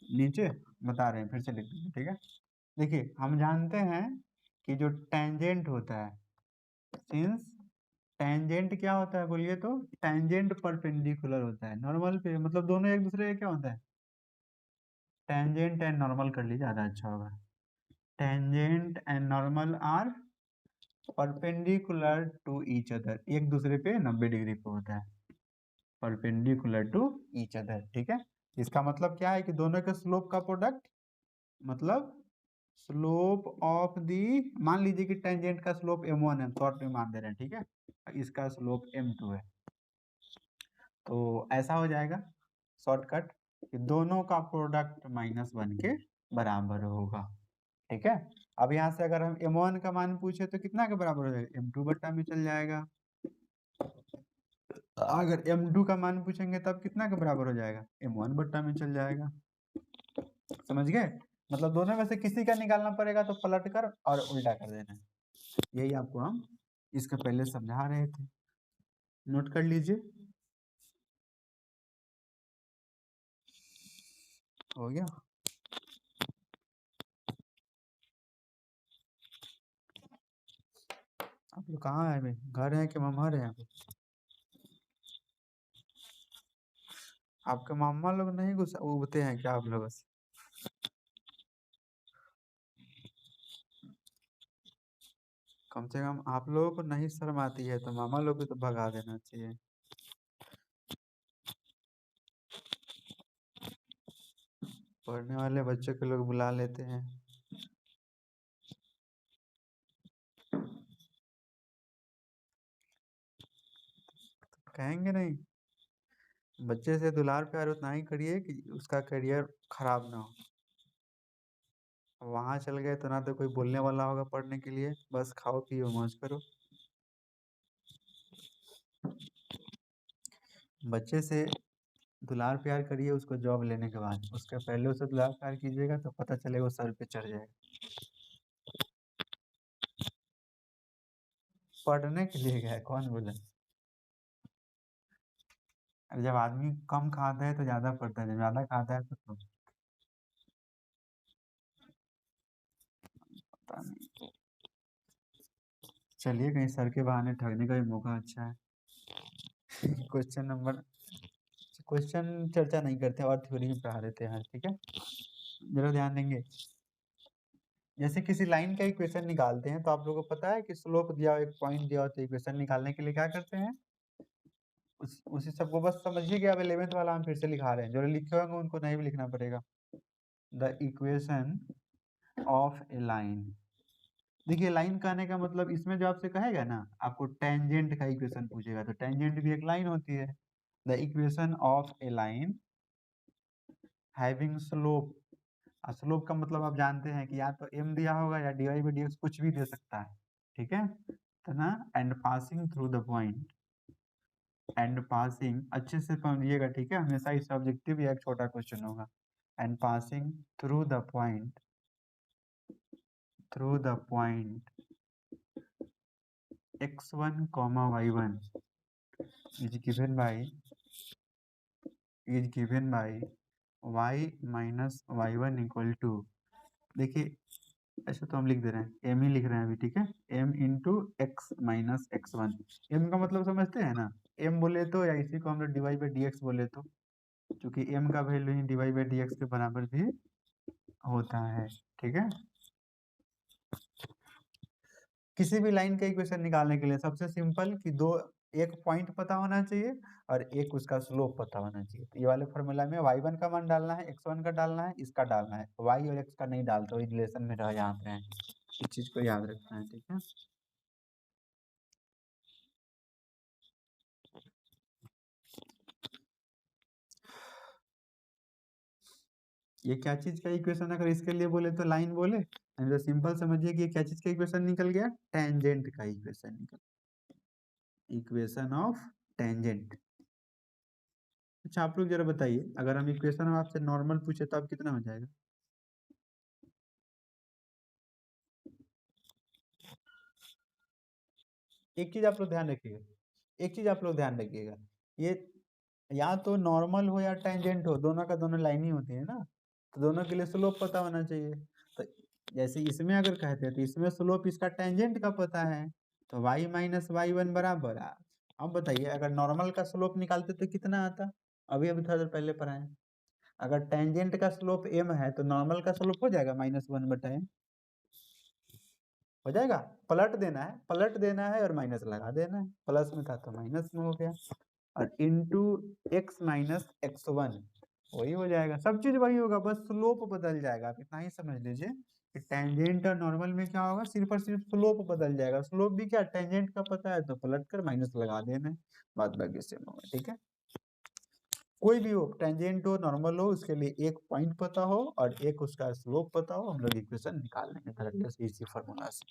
नीचे बता रहे हैं, फिर से लिख दीजिए, ठीक है। देखिए हम जानते हैं कि जो टेंजेंट होता है, सिंस टेंजेंट क्या होता है बोलिए तो, टेंजेंट परपेंडिकुलर होता है नॉर्मल पे, मतलब दोनों एक दूसरे का क्या होता है, टेंजेंट एंड नॉर्मल कर लीजिए, ज़्यादा अच्छा होगा। Tangent and normal are perpendicular to each other, एक दूसरे पे 90 डिग्री पे होता है, परपेंडिकुलर टू ईच अदर, ठीक है। इसका मतलब क्या है कि दोनों के स्लोप का प्रोडक्ट, मतलब स्लोप ऑफ दी, मान लीजिए कि टेंजेंट का स्लोप m1 है, शॉर्ट में मान दे रहे हैं, ठीक है, इसका स्लोप m2 है, तो ऐसा हो जाएगा शॉर्टकट कि दोनों का प्रोडक्ट -1 के बराबर होगा, ठीक है। अब यहाँ से अगर हम m1 का मान पूछे तो कितना के बराबर हो जाएगा, m2 बट्टा में चल जाएगा। अगर m2 का मान पूछेंगे तब कितना के बराबर हो जाएगा, m1 बट्टा में चल जाएगा। समझ गए, मतलब दोनों में से किसी का निकालना पड़ेगा, तो पलट कर और उल्टा कर देना है। यही आपको हम इसका पहले समझा रहे थे, नोट कर लीजिए। हो गया। आप लोग कहाँ है, घर है कि मम्हर है? आपके मामा लोग नहीं उगते हैं क्या आप लोग से? कम से कम आप लोगों को नहीं शर्म आती है तो मामा लोग को तो भगा देना चाहिए। पढ़ने वाले बच्चों के लोग बुला लेते हैं। कहेंगे नहीं, बच्चे से दुलार प्यार उतना ही करिए कि उसका करियर खराब ना हो। वहां चल गए तो ना तो कोई बोलने वाला होगा पढ़ने के लिए, बस खाओ पियो मौज करो। बच्चे से दुलार प्यार करिए उसको जॉब लेने के बाद, उसके पहले उसे दुलार प्यार कीजिएगा तो पता चलेगा वो सर पे चढ़ जाएगा। पढ़ने के लिए गया है, कौन बोला? अरे जब आदमी कम खाता है तो ज्यादा पढ़ता है, जब ज्यादा खाता है तो कम। पता नहीं। चलिए कहीं सर के बहाने ठगने का भी मौका अच्छा है। क्वेश्चन नंबर, क्वेश्चन चर्चा नहीं करते और थ्योरी में पढ़ा देते हैं, ठीक है। जरा ध्यान देंगे, जैसे किसी लाइन का इक्वेशन निकालते हैं तो आप लोगों को पता है कि स्लोप दिया हो, एक पॉइंट दिया हो, तो इक्वेशन निकालने के लिए क्या करते हैं, उसी सबको बस समझिए कि अब 11th वाला हम फिर से लिखा रहे हैं, जो लिखे होंगे उनको नहीं भी लिखना पड़ेगा। The equation of a line, देखिए लाइन कहने का मतलब इसमें जो आपसे कहेगा ना, आपको टेंजेंट का इक्वेशन पूछेगा, तो टेंजेंट भी एक लाइन होती है। The equation of a line having slope, slope का मतलब आप जानते हैं कि या तो m दिया होगा या dy by dx कुछ भी दे सकता है, ठीक है, तो ना and passing through the point, and passing अच्छे से समझिएगा, ठीक है, हमेशा इस ऑब्जेक्टिव या एक छोटा क्वेश्चन होगा। And passing through the point, through the point x1 y1 is given by y minus y1 equal to, देखिए ऐसे तो हम लिख दे रहे हैं, m ही लिख रहे हैं अभी, ठीक है, m into x minus x1। m का मतलब समझते हैं ना, m बोले तो, या इसी को हम लोग डिवाइड बाई dx बोले तो, क्योंकि m का value he divide by dx के बराबर भी होता है, ठीक है। किसी भी लाइन का इक्वेशन निकालने के लिए सबसे सिंपल कि दो, एक पॉइंट पता होना चाहिए और एक उसका स्लोप पता होना चाहिए। तो ये वाले फॉर्मूला में y1 का मान डालना है, x1 का डालना है, इसका डालना है, y और x का नहीं डालते, वही रिलेशन में रह जाते हैं, इस चीज को याद रखना है, ठीक है। ये क्या चीज का इक्वेशन, अगर इसके लिए बोले तो लाइन बोले, तो सिंपल समझिए कि ये क्या चीज का इक्वेशन निकल गया, टेंजेंट का इक्वेशन निकल, इक्वेशन ऑफ टेंजेंट। अच्छा आप लोग जरा बताइए, अगर हम इक्वेशन में आपसे नॉर्मल पूछे तो अब कितना हो जाएगा? एक चीज आप लोग ध्यान रखिएगा, एक चीज आप लोग ध्यान रखिएगा, ये या तो नॉर्मल हो या टेंजेंट हो, दोनों का दोनों लाइन ही होती है ना, तो दोनों के लिए स्लोप पता होना चाहिए। तो जैसे इसमें अगर कहते हैं तो इसमें स्लोप इसका टेंजेंट का पता है, तो y माइनस वाई वन बराबर है। अब बताइए अगर नॉर्मल का स्लोप निकालते तो कितना आता? अभी अभी थोड़ा देर पहले पढ़ाए। अगर टेंजेंट का स्लोप m है तो नॉर्मल का स्लोप हो जाएगा -1/m, हो जाएगा। पलट देना है, पलट देना है और माइनस लगा देना है, प्लस में था तो माइनस में हो गया, और इंटू x माइनस x1 वही हो जाएगा। सब चीज वही होगा, बस स्लोप बदल जाएगा। आप इतना ही समझ लीजिए कि टेंजेंट और नॉर्मल में क्या होगा, सिर्फ और सिर्फ स्लोप बदल जाएगा। स्लोप भी क्या टेंजेंट का पता है तो पलट कर माइनस लगा देना है, बात बाकी सेम होगा। ठीक है, कोई भी हो, टेंजेंट हो नॉर्मल हो, उसके लिए एक पॉइंट पता हो और एक उसका स्लोप पता हो, हम लोग इक्वेशन निकाल लेंगे डायरेक्टली से इसी फार्मूला से।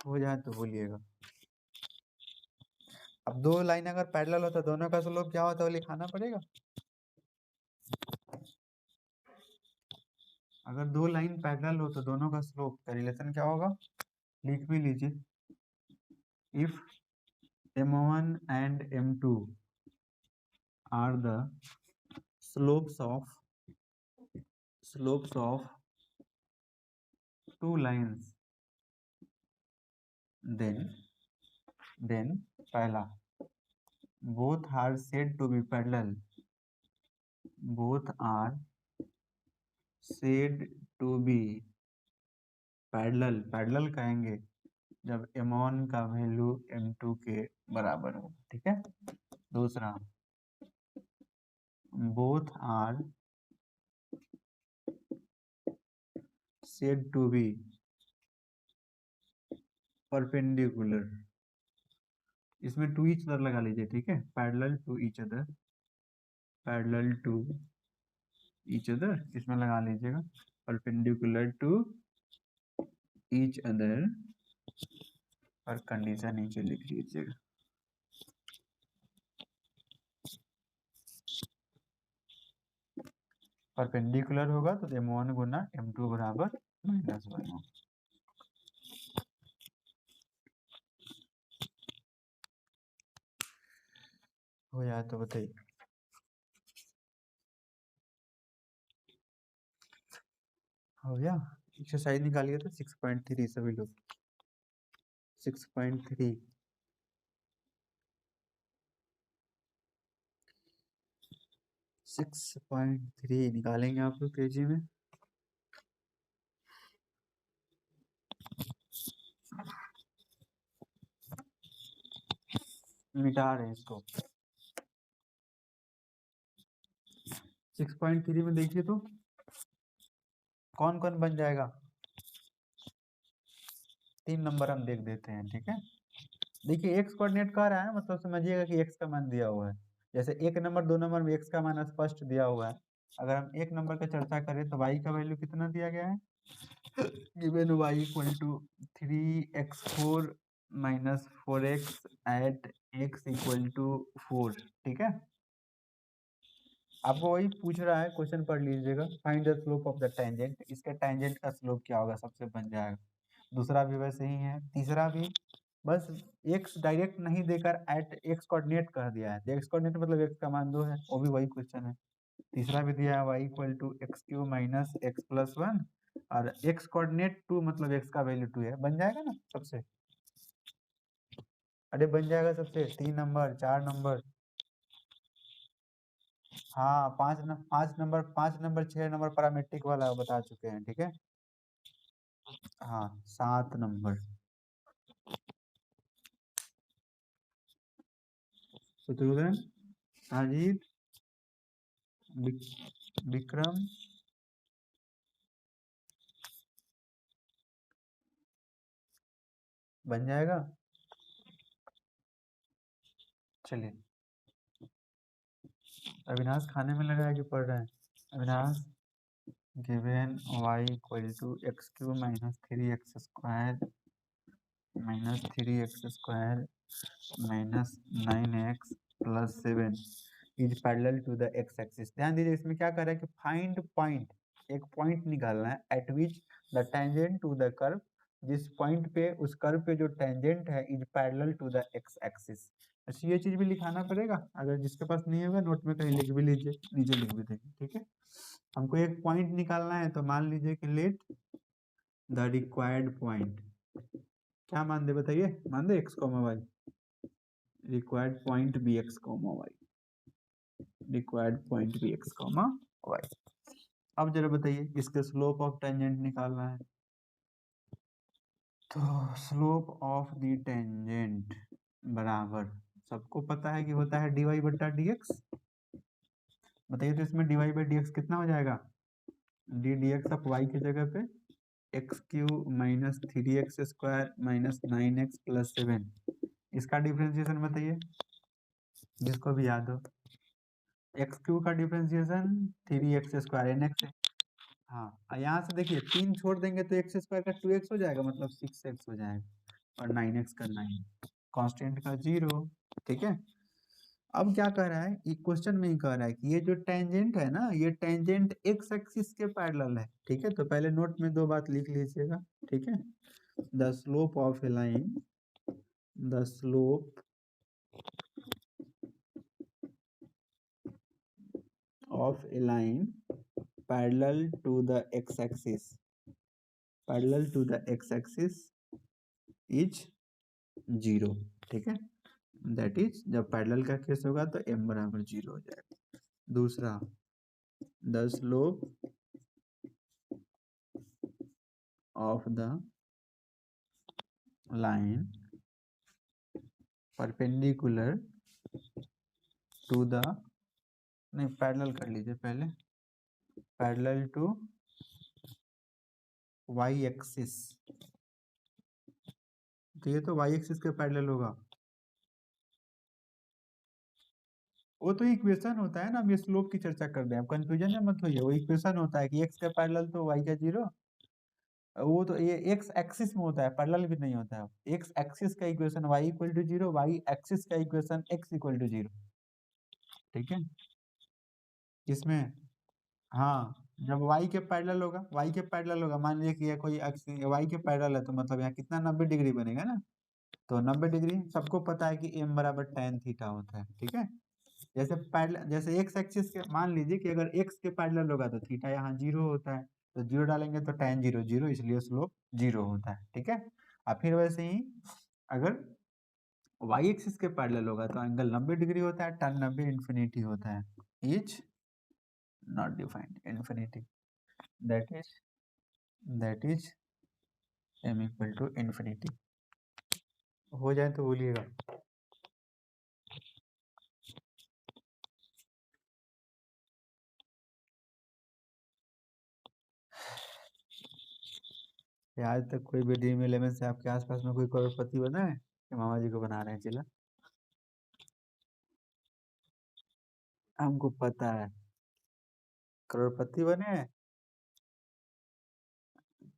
हो जाए तो बोलिएगा। अब दो लाइन अगर पैरेलल हो तो दोनों का स्लोप क्या होता है वो लिखाना पड़ेगा। अगर दो लाइन पैरेलल हो तो दोनों का स्लोप का रिलेशन क्या होगा, लिख भी लीजिए। If m1 and m2 are the slopes of two lines, then पहला both are said to be parallel, both are said to be parallel कहेंगे जब m1 का वैल्यू m2 के बराबर हो। ठीक है, दूसरा both are said to be perpendicular, इसमें टू ईच अदर लगा लीजिए। ठीक है, parallel to each other, parallel to each other इसमें लगा लीजिएगा, परपेंडिकुलर टू ईच अदर, और कंडीशन नीचे लिख लीजिएगा। परपेंडिकुलर होगा तो m1 गुना m2 बराबर -1 हो। हो जाए तो बताइए। हो गया, एक्सरसाइज निकालिए तो 6.3 सभी लोग। 6.3 6.3 निकालेंगे आप लोग तेजी में। मिटा रहे हैं इसको। 6.3 में देखिए तो कौन कौन बन जाएगा, 3 नंबर हम देख देते हैं। ठीक है, देखिए एक्स कोऑर्डिनेट कह रहा है, मतलब समझिएगा कि एक्स का मान दिया हुआ है। जैसे एक नंबर दो नंबर में एक्स का मान स्पष्ट दिया हुआ है। अगर हम एक नंबर का चर्चा करें तो वाई का वैल्यू कितना दिया गया है, given y equal to 3x4 minus 4x at x equal to 4। ठीक है, आपको वही पूछ रहा है, क्वेश्चन पढ़ लीजिएगा। Find the slope of the tangent, इसके टेंजेंट का स्लोप क्या होगा, सबसे बन जाएगा। दूसरा भी वैसे ही है, तीसरा भी बस x डायरेक्ट नहीं देकर एट x कोऑर्डिनेट कह दिया है। x कोऑर्डिनेट मतलब x का मान 2 है, वो भी वही क्वेश्चन है। तीसरा भी दिया है y equal to x³ minus x+1, और x कोऑर्डिनेट 2 मतलब x का वैल्यू 2 है। बन जाएगा ना सबसे, अरे बन जाएगा सबसे, 3 नंबर 4 नंबर, हाँ 5 नंबर 6 नंबर पैरामेट्रिक वाला बता चुके हैं। ठीक है, हाँ 7 नंबर। शत्रुघ्न, साजिद, विक्रम, बन जाएगा। चलिए, अविनाश खाने में लगा है कि पढ़ रहे हैं? Avinash, given y equal to x³ minus 3x square minus 3x square minus 9x plus 7 is parallel to the x axis. ध्यान दीजिए, इसमें क्या कर रहा है कि फाइंड पॉइंट, एक पॉइंट निकालना है at which the tangent to the curve जिस पॉइंट पे उस कर्व पे जो टेंजेंट है is parallel to the x axis. अच्छा ये चीज भी लिखाना पड़ेगा, अगर जिसके पास नहीं होगा नोट में कहीं लिख भी लीजिए, नीचे लिख भी देंगे, ठीक है। हमको एक पॉइंट निकालना है, तो मान लीजिए कि लेट द रिक्वायर्ड पॉइंट, क्या मान दे बताइए, मान दे x comma y, required point B x comma y, required point B x comma y. अब जरा बताइए इसके स्लोप ऑफ टेंजेंट निकालना है, तो स्लोप ऑफ द टेंजेंट बराबर, सबको पता है कि होता है dy बट्टा dx। बताइए तो इसमें dy बाई dx कितना हो जाएगा, d dx ऑफ y की जगह पे x cube minus 3x square minus 9x plus 7, इसका डिफ्रेंसिएशन बताइए जिसको भी याद हो। एक्स क्यू का differentiation 3x square n x, हाँ यहाँ से देखिए 3 छोड़ देंगे तो एक्स स्क्वायर का 2x हो जाएगा, मतलब 6x हो जाएगा, और 9x का 9, कांस्टेंट का 0, ठीक है। अब क्या कह रहा है, ये क्वेश्चन में ही कह रहा है कि ये जो टेंजेंट है ना, ये टेंजेंट एक्स एक्सिस के पैरेलल है, ठीक है। तो पहले नोट में 2 बात लिख लीजिएगा, ठीक है। The slope of a line, the slope of a line parallel to the x axis, parallel to the x axis is 0, ठीक है। दैट इज जब पैरेलल का केस होगा तो m बराबर 0 हो जाएगा। दूसरा, the slope of the line perpendicular to the, नहीं पैरेलल कर लीजिए पहले, पैरेलल टू y एक्सिस, तो ये तो y एक्सिस के पैरेलल होगा। वो तो इक्वेशन होता है ना, हम ये स्लोप की चर्चा कर रहे हैं, कंफ्यूजन में मत होइए, वो इक्वेशन होता है कि x के पैरेलल तो y का 0, वो तो ये x एक्सिस में होता है, पैरेलल भी नहीं होता है। x एक्सिस का equation y equal to 0, y axis का इक्वेशन x इक्वल टू 0, ठीक है। इसमें हाँ, जब y के पैरेलल होगा, y के पैरेलल होगा, मान लीजिए कि ये कोई y के पैरेलल है, तो मतलब यहाँ कितना 90 डिग्री बनेगा ना, तो 90 डिग्री सबको पता है कि m बराबर tan थीटा होता है, ठीक है। जैसे पैरेलल, जैसे x एक्सिस के, मान लीजिए कि अगर x के पैरेलल होगा तो थीटा यहाँ 0 होता है, तो 0 डालेंगे तो tan 0 0, इसलिए स्लोप 0 होता है, ठीक है। और फिर वैसे ही अगर y एक्सिस के पैरेलल होगा तो एंगल 90 डिग्री होता है, tan 90 इन्फिनिटी होता है, is not defined infinity, that is m equal to infinity. हो जाए तो बोलिएगा। आज तक कोई भी ड्रीम 11 से आपके आसपास में कोई करोड़पति बना है कि मामा जी को बना रहे हैं चिल्ला? हमको पता है करोड़पति बने हैं।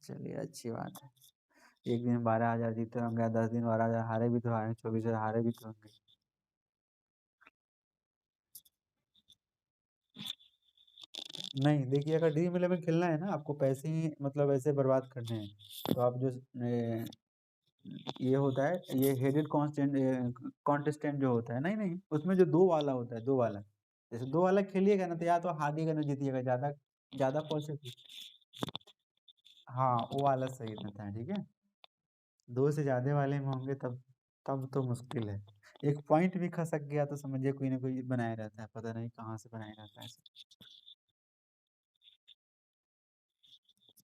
चलिए अच्छी बात है, एक दिन 12,000 जीते होंगे, 10 दिन 12,000 हारे भी तो आए, 24,000 हारे भी तो होंगे। नहीं देखिए, अगर ड्रीम 11 खेलना है ना, आपको पैसे ही मतलब ऐसे बर्बाद करने हैं, तो आप जो ये होता है, ये हेडेड कॉन्टेस्टेंट जो होता है, नहीं नहीं उसमें जो 2 वाला होता है, 2 वाला, जैसे 2 वाला खेलिएगा ना, तो या तो हारिएगा ना जीतिएगा, ज्यादा ज्यादा पॉजिटिव, हाँ वो वाला सही रहता है, ठीक है। 2 से ज्यादा वाले में होंगे तब, तब तो मुश्किल है। एक पॉइंट भी खसक गया तो समझिए कोई ना कोई बनाए रहता है, पता नहीं कहाँ से बनाए रहता है।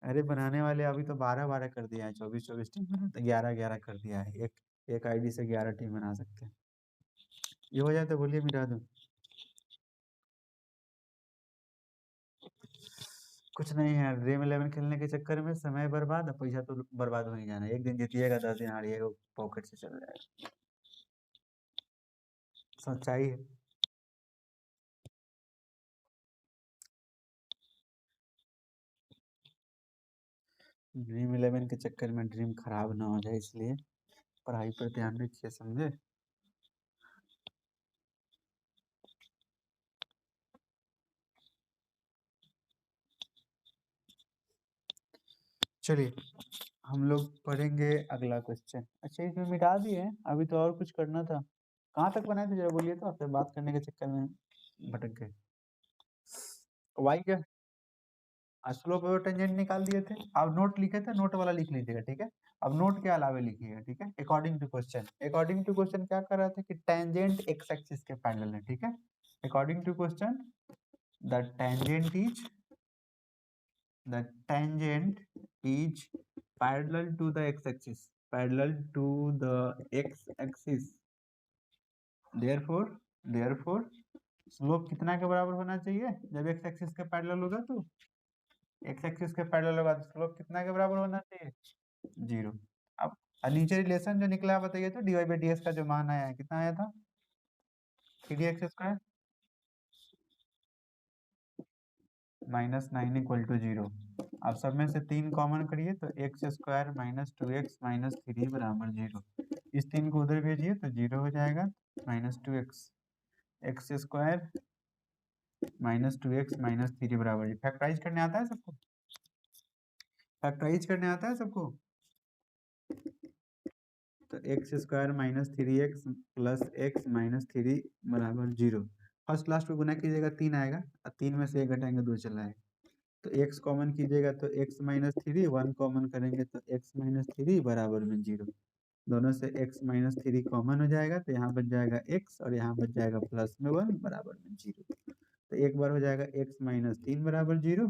अरे बनाने वाले अभी तो 12-12 कर दिया है, 24-24 टीम बना, तो 11-11 कर दिया है, एक एक आईडी से 11 टीम बना सकते हैं। ये हो जाए तो बोलिए मिटा दूं। कुछ नहीं है, ड्रीम 11 खेलने के चक्कर में समय बर्बाद, और पैसा तो बर्बाद हो ही जाना है, एक दिन जीतिएगा 10 दिन हारिएगा, पॉकेट से चल जाएगा, सच्चाई है। ड्रीम 11 के चक्कर में ड्रीम खराब ना हो जाए, इसलिए पढ़ाई पर ध्यान रखिए, समझे। चलिए, हम लोग पढ़ेंगे अगला क्वेश्चन। अच्छा इसमें मिटा दिए, अभी तो और कुछ करना था। कहाँ तक बनाए थे जरा बोलिए तो, आपसे बात करने के चक्कर में भटक गए। वाई क्या, स्लोप और टेंजेंट निकाल दिए थे। अब नोट लिखे थे, नोट वाला लिख लीजिएगा, ठीक है। अब नोट के अलावे लिखिएगा, ठीक है। According to question, according to question क्या कर रहा था कि टेंजेंट एक्स एक्सिस के पैरेलल है, ठीक है। According to question the tangent is parallel to the x-axis, parallel to the x-axis, therefore slope कितना के बराबर होना चाहिए जब x एक्सिस के पैरेलल होगा, तो x एक्सिस के पैरेलल होगा तो स्लोप कितना के बराबर होना चाहिए, 0। अब नीचे रिलेशन जो निकला बताइए तो, dy बाई डी का जो मान आया है कितना आया था, 3x² माइनस 9 इक्वल टू 0। अब सब में से 3 कॉमन करिए तो x² माइनस 2x माइनस 3 बराबर 0। इस 3 को उधर भेजिए तो 0 हो जाएगा, minus 2x, x² minus 2x minus 3 बराबर। फैक्टराइज करने आता है सबको, फैक्टराइज करने आता है सबको। तो x² minus 3x plus x minus 3 बराबर 0। फर्स्ट लास्ट को गुना कीजिएगा 3 आएगा, और 3 में से 1 घटाएंगे 2 चला आएगा। तो x कॉमन कीजिएगा तो x माइनस 3, 1 कॉमन करेंगे तो x माइनस 3 बराबर में 0। दोनों से x माइनस 3 कॉमन हो जाएगा तो यहाँ बच जाएगा x, और यहाँ बच जाएगा प्लस में 1 बराबर में 0। तो एक बार हो जाएगा x माइनस 3 बराबर 0,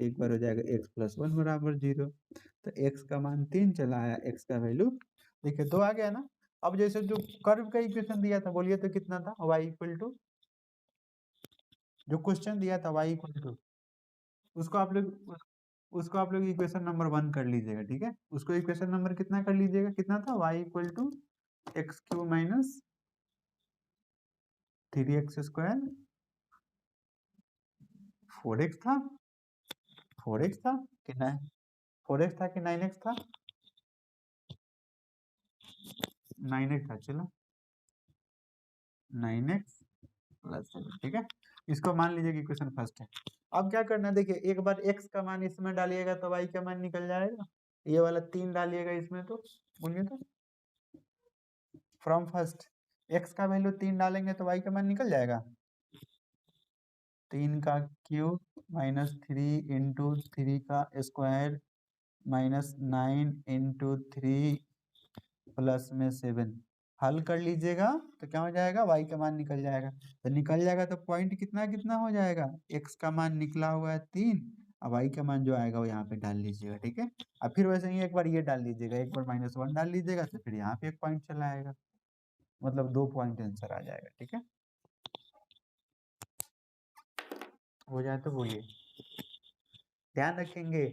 एक बार हो जाएगा x प्लस 1 बराबर 0। तो x का मान 3 चला आया, x का वैल्यू देखिए 2 आ गया ना। अब जैसे जो कर्व का इक्वेशन दिया था बोलिए तो कितना था, y इक्वल टू, जो क्वेश्चन दिया था y इक्वल टू, उसको आप लोग इक्वेशन नंबर 1 कर लीजिएगा, ठीक है। उसको इक्वेशन नंबर कितना कर लीजिएगा, कितना था, y equal to x³ minus 3x², 4x था, 4x था कि 9, 4x था कि 9x था, 9x था, चलो 9x प्लस 7, ठीक है। इसको मान लीजिए कि इक्वेशन फर्स्ट है। अब क्या करना है देखिए, एक बार x का मान इसमें डालिएगा तो y का मान निकल जाएगा, ये वाला 3 डालिएगा इसमें तो बोलिए तो, फ्रॉम फर्स्ट x का वैल्यू 3 डालेंगे तो y का मान निकल जाएगा, 3 का क्यूब माइनस 3 इंटू 3 का स्क्वायर माइनस 9 इंटू 3 प्लस में 7। हल कर लीजिएगा तो क्या हो जाएगा, y का मान निकल जाएगा। तो निकल जाएगा तो पॉइंट कितना कितना हो जाएगा, x का मान निकला हुआ है 3, अब y का मान जो आएगा वो यहाँ पे डाल लीजिएगा, ठीक है। अब फिर वैसे ही एक बार ये डाल लीजिएगा, एक बार -1 डाल लीजिएगा तो फिर यहाँ पे एक पॉइंट चला आएगा, मतलब 2 पॉइंट आंसर आ जाएगा, ठीक है। हो जाए तो बोलिए, ध्यान रखेंगे